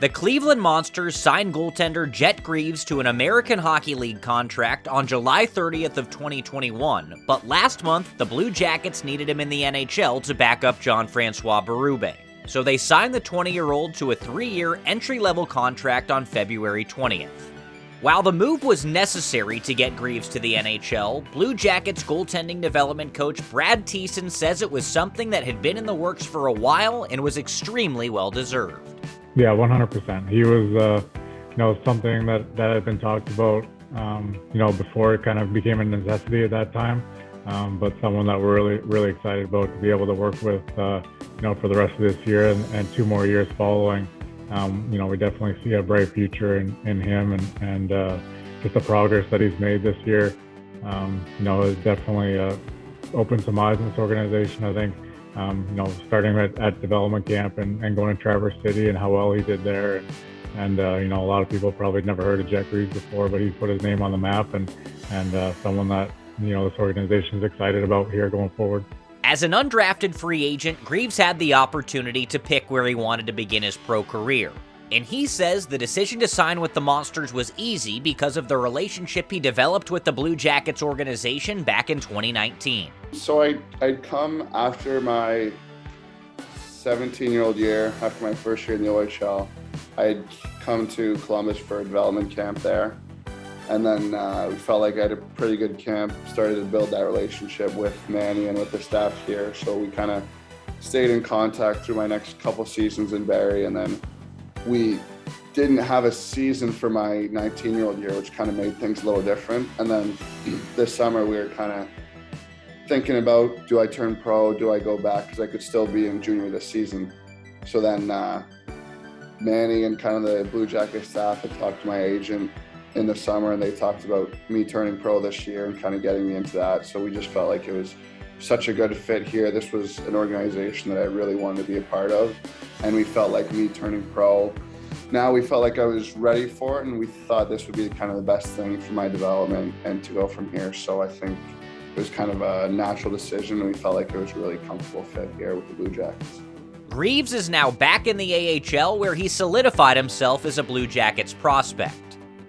The Cleveland Monsters signed goaltender Jet Greaves to an American Hockey League contract on July 30th of 2021, but last month the Blue Jackets needed him in the NHL to back up Jean-Francois Berube. So they signed the 20-year-old to a 3-year entry-level contract on February 20th. While the move was necessary to get Greaves to the NHL, Blue Jackets goaltending development coach Brad Thiessen says it was something that had been in the works for a while and was extremely well-deserved. Yeah, 100%. He was, something that had been talked about, before it kind of became a necessity at that time. But someone that we're really, really excited about to be able to work with, for the rest of this year and 2 more years following. We definitely see a bright future in him and just the progress that he's made this year, has definitely opened some eyes in this organization, I think. Starting at development camp and going to Traverse City and how well he did there. And a lot of people probably never heard of Jet Greaves before, but he's put his name on the map and someone that, this organization is excited about here going forward. As an undrafted free agent, Greaves had the opportunity to pick where he wanted to begin his pro career. And he says the decision to sign with the Monsters was easy because of the relationship he developed with the Blue Jackets organization back in 2019. So I'd come after my 17-year-old year, after my first year in the OHL. I'd come to Columbus for a development camp there. And then we felt like I had a pretty good camp, started to build that relationship with Manny and with the staff here. So we kind of stayed in contact through my next couple seasons in Barrie. And then we didn't have a season for my 19-year-old year, which kind of made things a little different. And then this summer we were kind of thinking about, do I turn pro? Do I go back? Because I could still be in junior this season. So then Manny and kind of the Blue Jacket staff had talked to my agent in the summer, and they talked about me turning pro this year and kind of getting me into that. So we just felt like it was such a good fit here. This was an organization that I really wanted to be a part of, and we felt like me turning pro, now we felt like I was ready for it, and we thought this would be kind of the best thing for my development and to go from here. So I think it was kind of a natural decision, and we felt like it was a really comfortable fit here with the Blue Jackets. Greaves is now back in the AHL, where he solidified himself as a Blue Jackets prospect.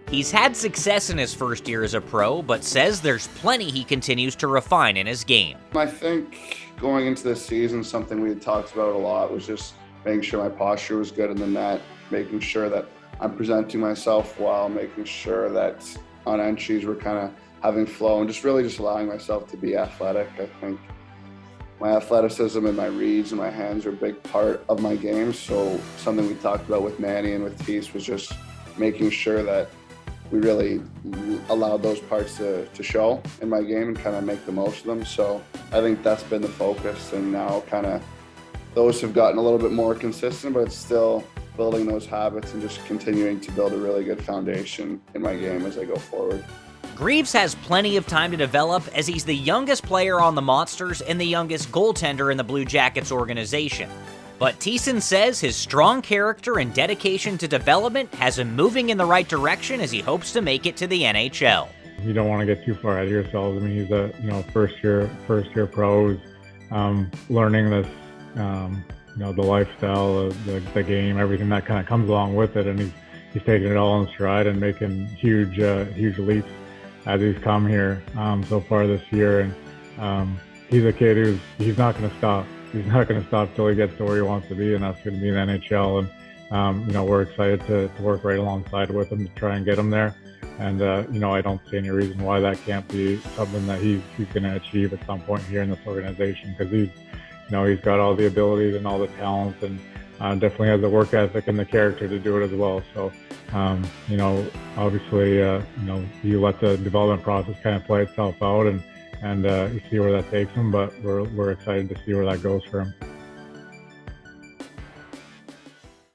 He's had success in his first year as a pro, but says there's plenty he continues to refine in his game. I think going into this season, something we had talked about a lot was just making sure my posture was good in the net, making sure that I'm presenting myself well, making sure that on entries we're kind of having flow and just allowing myself to be athletic. I think my athleticism and my reads and my hands are a big part of my game. So something we talked about with Manny and with Tease was just making sure that we really allowed those parts to show in my game and kind of make the most of them. So I think that's been the focus, and now kind of those have gotten a little bit more consistent, but it's still building those habits and just continuing to build a really good foundation in my game as I go forward. Greaves has plenty of time to develop, as he's the youngest player on the Monsters and the youngest goaltender in the Blue Jackets organization. But Thiessen says his strong character and dedication to development has him moving in the right direction as he hopes to make it to the NHL. You don't want to get too far ahead of yourselves. I mean, he's a first year pro, who's learning this, the lifestyle, the game, everything that kind of comes along with it, and he's taking it all in stride and making huge leaps as he's come here so far this year. And he's a kid he's not going to stop. He's not going to stop till he gets to where he wants to be, and that's going to be in the NHL. And we're excited to work right alongside with him to try and get him there. And I don't see any reason why that can't be something that he's going to achieve at some point here in this organization, because he's got all the abilities and all the talents, and definitely has the work ethic and the character to do it as well. So obviously you let the development process kind of play itself out, and you see where that takes him, but we're excited to see where that goes for him.